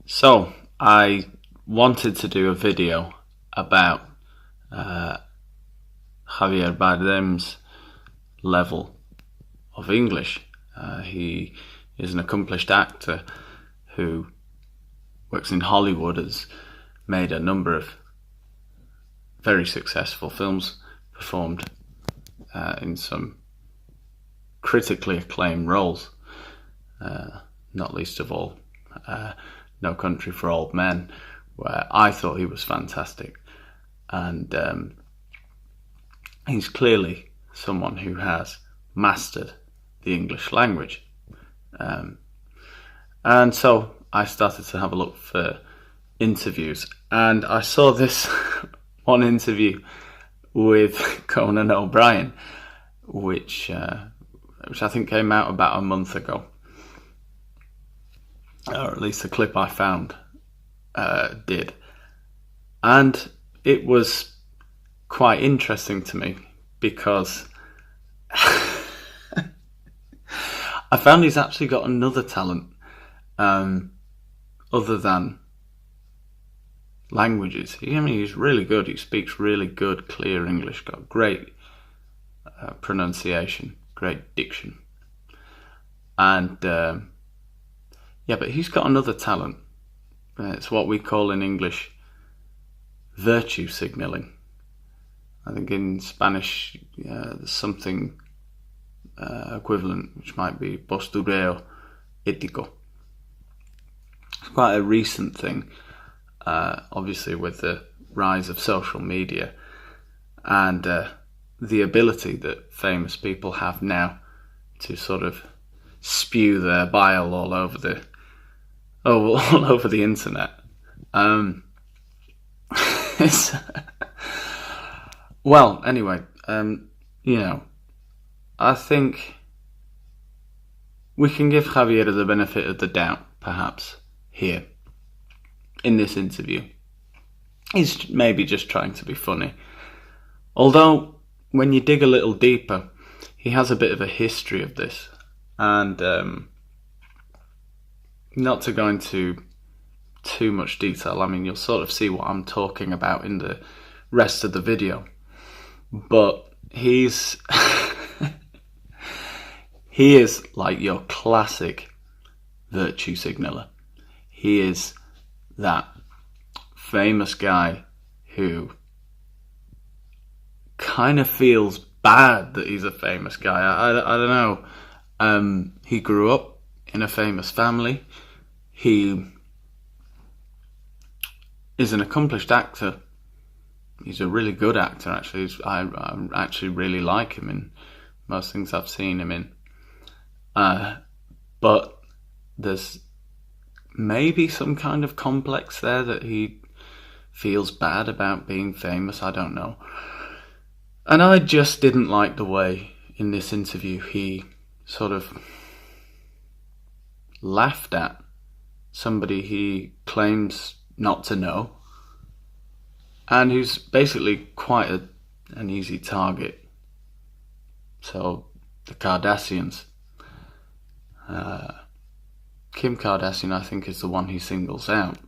So, I wanted to do a video about Javier Bardem's level of English. He is an accomplished actor who works in Hollywood, has made a number of very successful films, performed in some critically acclaimed roles, not least of all No Country for Old Men, where I thought he was fantastic. And he's clearly someone who has mastered the English language. And so I started to have a look for interviews, and I saw this one interview with Conan O'Brien, which I think came out about a month ago, or at least the clip I found did. And it was quite interesting to me because I found he's actually got another talent other than languages. He's really good. He speaks really good, clear English, got great pronunciation, great diction. And but he's got another talent. It's what we call in English virtue signaling. I think in Spanish there's something equivalent, which might be postureo ético. It's quite a recent thing, obviously with the rise of social media and the ability that famous people have now to sort of spew their bile all over the internet. Well, anyway, I think we can give Javier the benefit of the doubt, perhaps, here, in this interview. He's maybe just trying to be funny. Although, when you dig a little deeper, he has a bit of a history of this. And not to go into too much detail, I mean, you'll sort of see what I'm talking about in the rest of the video. But he's he is like your classic virtue signaler. He is that famous guy who kind of feels bad that he's a famous guy. I don't know. He grew up in a famous family. He is an accomplished actor. He's a really good actor, actually. I actually really like him in most things I've seen him in. But there's maybe some kind of complex there that he feels bad about being famous. I don't know. And I just didn't like the way in this interview he sort of laughed at somebody he claims not to know, and who's basically quite an easy target. So, the Kardashians. Kim Kardashian, I think, is the one he singles out.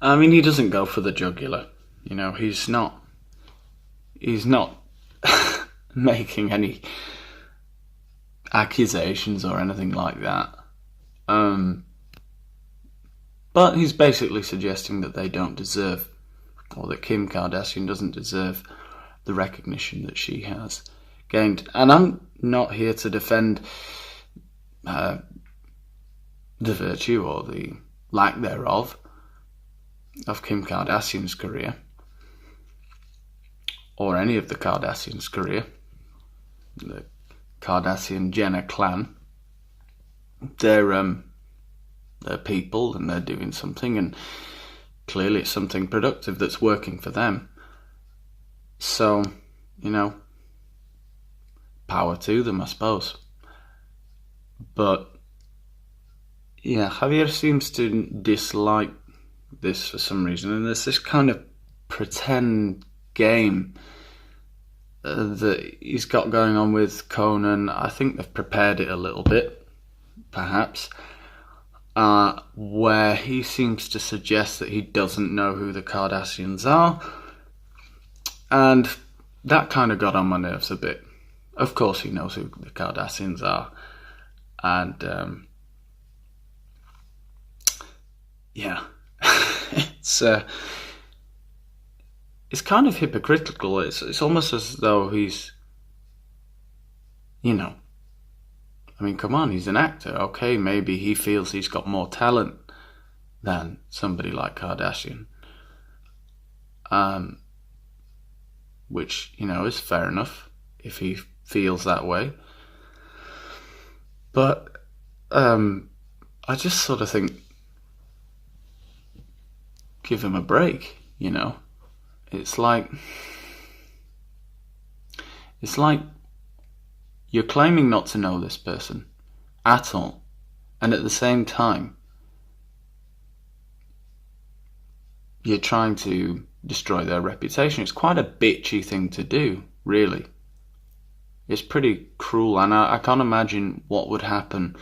I mean, he doesn't go for the jugular. He's not making any accusations or anything like that. But he's basically suggesting that they don't deserve, or that Kim Kardashian doesn't deserve the recognition that she has gained. And I'm not here to defend the virtue or the lack thereof of Kim Kardashian's career, or any of the Kardashians' career. The Kardashian-Jenner clan, they're people, and they're doing something, and clearly it's something productive that's working for them. So, power to them, I suppose. But yeah, Javier seems to dislike this for some reason, and there's this kind of pretend game that he's got going on with Conan. I think they've prepared it a little bit, perhaps. where he seems to suggest that he doesn't know who the Kardashians are, and that kind of got on my nerves a bit. Of course he knows who the Kardashians are, and yeah, it's kind of hypocritical. It's almost as though he's, I mean, come on, he's an actor. Okay, maybe he feels he's got more talent than somebody like Kardashian. Which, is fair enough if he feels that way. But I just sort of think, give him a break, It's like you're claiming not to know this person at all, and at the same time you're trying to destroy their reputation. It's quite a bitchy thing to do, really. It's pretty cruel, and I can't imagine what would happen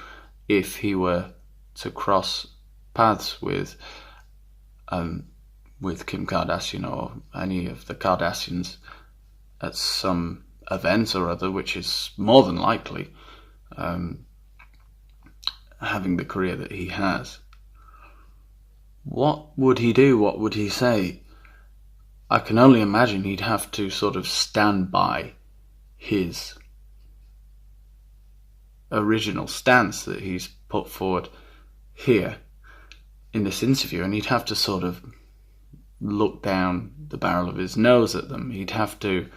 if he were to cross paths with Kim Kardashian or any of the Kardashians at some event or other, which is more than likely, having the career that he has. What would he do? What would he say? I can only imagine he'd have to sort of stand by his original stance that he's put forward here in this interview, and he'd have to sort of look down the barrel of his nose at them. He'd have to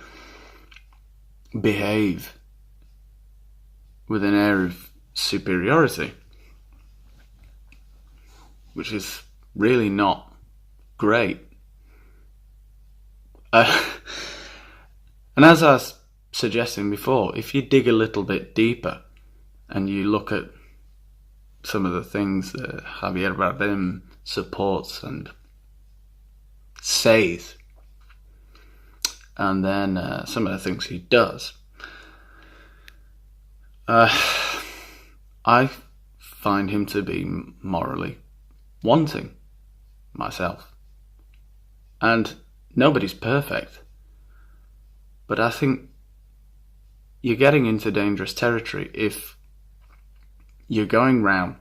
behave with an air of superiority, which is really not great. And as I was suggesting before, if you dig a little bit deeper and you look at some of the things that Javier Bardem supports and says, and then some of the things he does, I find him to be morally wanting myself. And nobody's perfect, but I think you're getting into dangerous territory if you're going round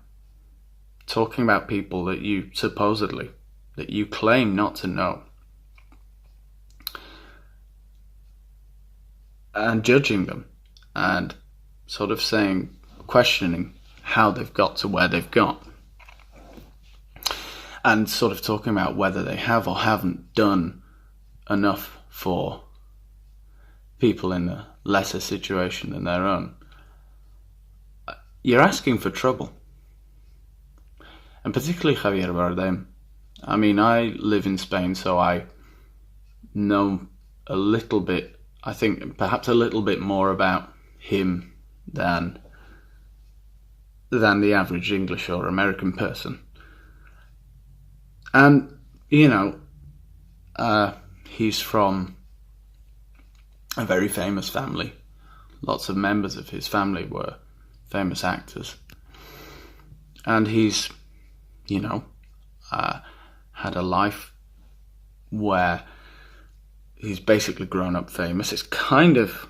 talking about people that you claim not to know, and judging them and sort of questioning how they've got to where they've got, and sort of talking about whether they have or haven't done enough for people in a lesser situation than their own. You're asking for trouble. And particularly Javier Bardem. I mean, I live in Spain, so I know a little bit, I think perhaps a little bit more about him than the average English or American person. And, he's from a very famous family. Lots of members of his family were famous actors. And he's, had a life where he's basically grown up famous. It's kind of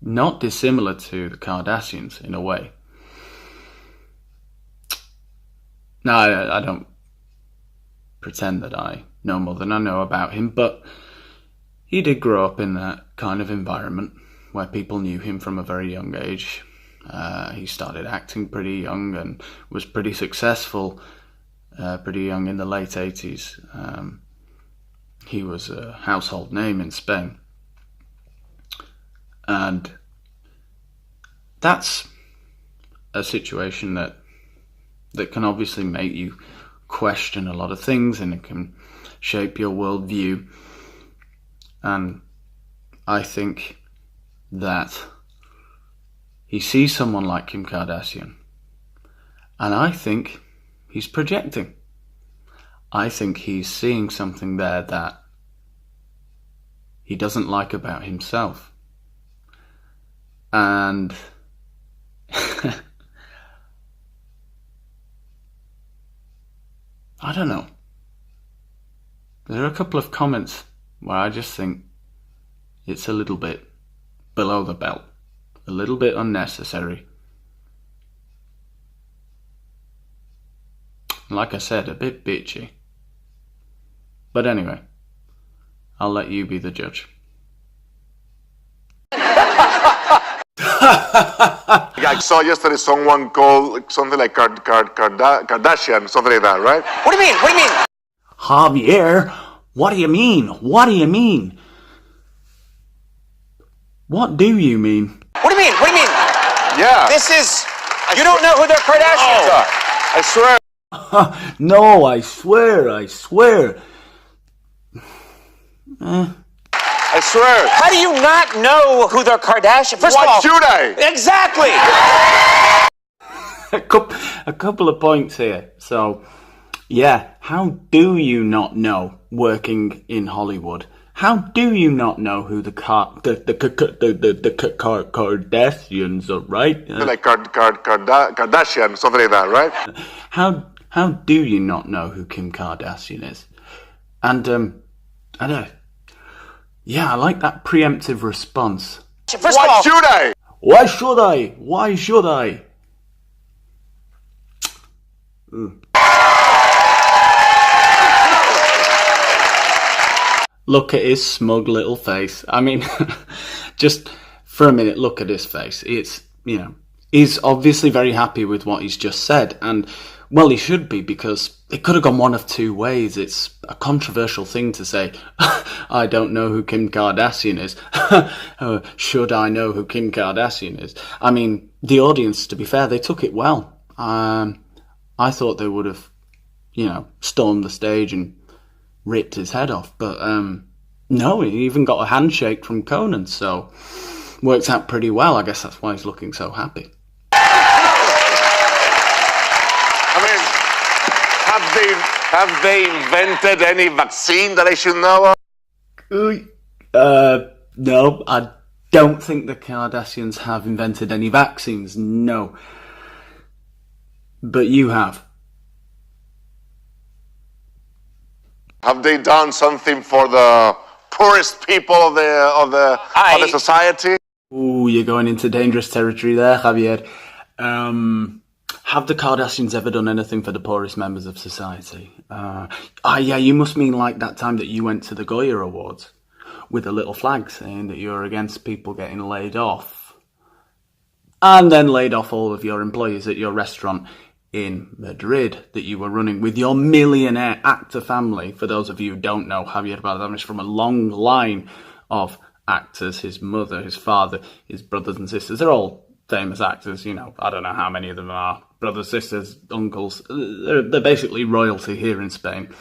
not dissimilar to the Kardashians in a way. Now, I don't pretend that I know more than I know about him, but he did grow up in that kind of environment where people knew him from a very young age. He started acting pretty young and was pretty successful pretty young in the late 80s. He was a household name in Spain. And that's a situation that can obviously make you question a lot of things, and it can shape your worldview. And I think that he sees someone like Kim Kardashian, and I think he's projecting. I think he's seeing something there that he doesn't like about himself. And I don't know. There are a couple of comments where I just think it's a little bit below the belt, a little bit unnecessary. Like I said, a bit bitchy. But anyway, I'll let you be the judge. I saw yesterday someone called something like Kardashian, something like that, right? What do you mean? What do you mean? Javier, what do you mean? What do you mean? What do you mean? What do you mean? What do you mean? Yeah. This is... You don't know who the Kardashians are. I swear. No, I swear. I swear. How do you not know who the Kardashians... First of all... Why should I? Exactly! A couple of points here. So, yeah, how do you not know, working in Hollywood, how do you not know who the Kardashians are, right? Like Kardashian, something like that, right? How do you not know who Kim Kardashian is? And, I don't know. Yeah, I like that preemptive response. First of all... Why should I? Why should I? Why should I? Look at his smug little face. I mean, just for a minute, look at his face. It's, you know, he's obviously very happy with what he's just said. And, well, he should be, because it could have gone one of two ways. It's a controversial thing to say, I don't know who Kim Kardashian is. Should I know who Kim Kardashian is? I mean, the audience, to be fair, they took it well. I thought they would have, you know, stormed the stage and ripped his head off. But, no, he even got a handshake from Conan, so works out pretty well. I guess that's why he's looking so happy. Have they invented any vaccine that I should know of? No, I don't think the Kardashians have invented any vaccines, no. But you have. Have they done something for the poorest people of the society? Ooh, you're going into dangerous territory there, Javier. Have the Kardashians ever done anything for the poorest members of society? Yeah, you must mean like that time that you went to the Goya Awards with a little flag saying that you're against people getting laid off. And then laid off all of your employees at your restaurant in Madrid that you were running with your millionaire actor family. For those of you who don't know, Javier Bardem is from a long line of actors. His mother, his father, his brothers and sisters, they're all famous actors, you know. I don't know how many of them are brothers, sisters, uncles. They're basically royalty here in Spain.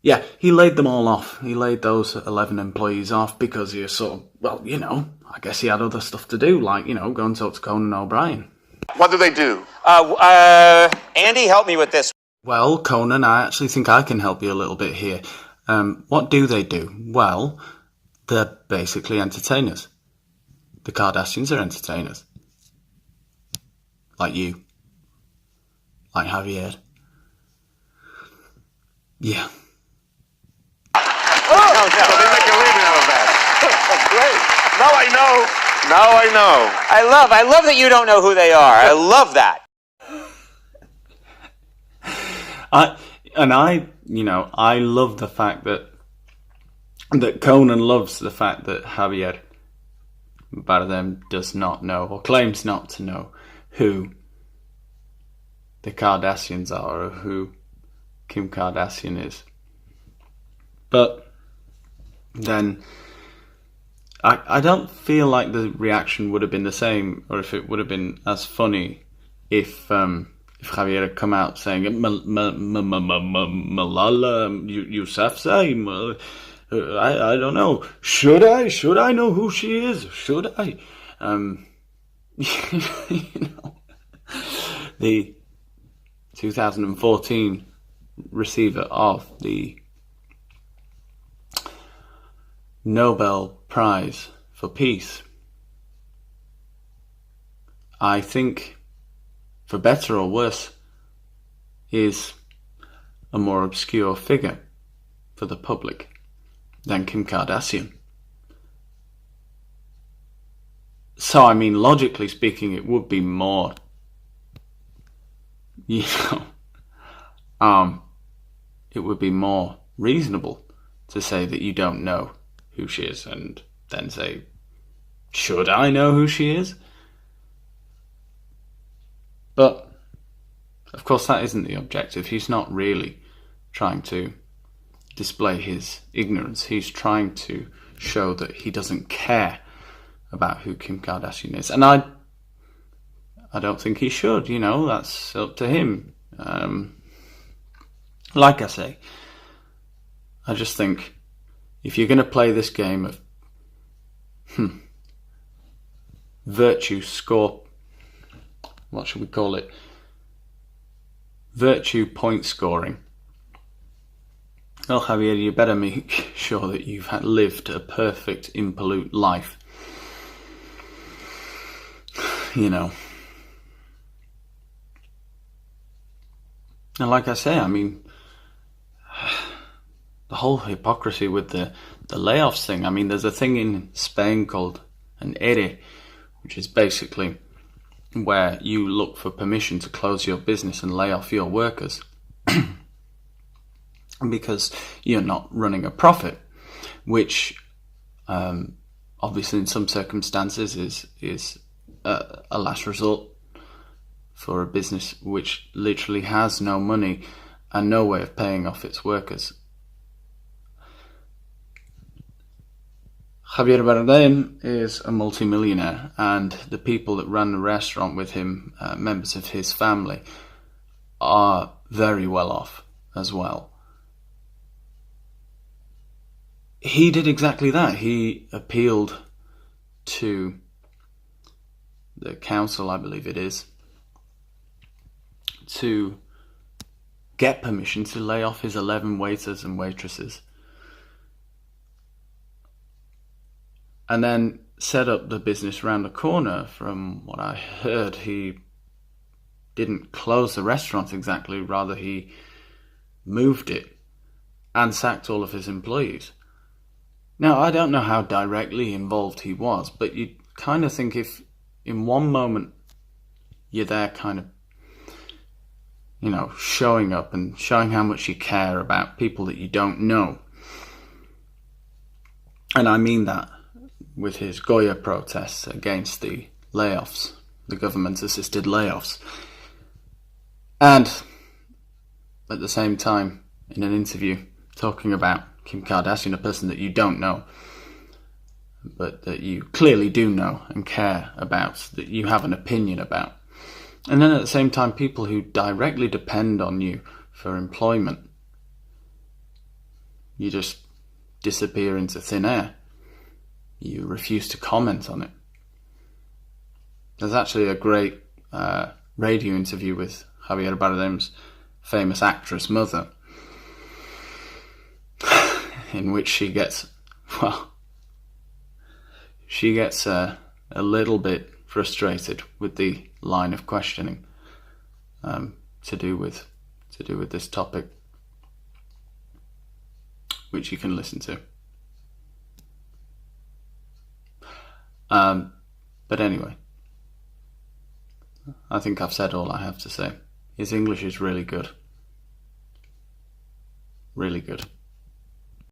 Yeah, he laid them all off. He laid those 11 employees off because he was sort of, well, you know, I guess he had other stuff to do, like, you know, go and talk to Conan O'Brien. What do they do? Andy, help me with this. Well, Conan, I actually think I can help you a little bit here. What do they do? Well, they're basically entertainers. The Kardashians are entertainers. Like you. Like Javier. Yeah. Oh, no. So they make a living out of that. Great. Now I know. I love that you don't know who they are. I love that. I love the fact that Conan loves the fact that Javier Bardem does not know, or claims not to know, who the Kardashians are, or who Kim Kardashian is. But then I don't feel like the reaction would have been the same, or if it would have been as funny if Javier had come out saying Malala Yousafzai, I don't know. Should I know who she is? Should I? You know, the 2014 receiver of the Nobel Prize for Peace. I think, for better or worse, is a more obscure figure for the public than Kim Kardashian. So, I mean, logically speaking, it would be more, it would be more reasonable to say that you don't know who she is and then say, should I know who she is? But, of course, that isn't the objective. He's not really trying to display his ignorance. He's trying to show that he doesn't care about who Kim Kardashian is. And I don't think he should, that's up to him. Like I say, I just think if you're going to play this game of virtue score, what should we call it? Virtue point scoring. Well, Javier, you better make sure that you've lived a perfect, impolute life. And like I say, I mean, the whole hypocrisy with the layoffs thing. I mean, there's a thing in Spain called an ERE, which is basically where you look for permission to close your business and lay off your workers because you're not running a profit, which obviously in some circumstances is a last resort for a business which literally has no money and no way of paying off its workers. Javier Bardem is a multimillionaire, and the people that ran the restaurant with him, members of his family, are very well off as well. He did exactly that. He appealed to the council, I believe it is, to get permission to lay off his 11 waiters and waitresses. And then set up the business round the corner. From what I heard, he didn't close the restaurant exactly, rather he moved it and sacked all of his employees. Now, I don't know how directly involved he was, but you kind of think if in one moment you're there kind of, showing up and showing how much you care about people that you don't know. And I mean that with his Goya protests against the layoffs, the government-assisted layoffs. And at the same time, in an interview, talking about Kim Kardashian, a person that you don't know, but that you clearly do know and care about, that you have an opinion about. And then at the same time, people who directly depend on you for employment, you just disappear into thin air. You refuse to comment on it. There's actually a great radio interview with Javier Bardem's famous actress mother, in which she gets a little bit frustrated with the line of questioning to do with this topic, which you can listen to. But anyway, I think I've said all I have to say. His English is really good. Really good.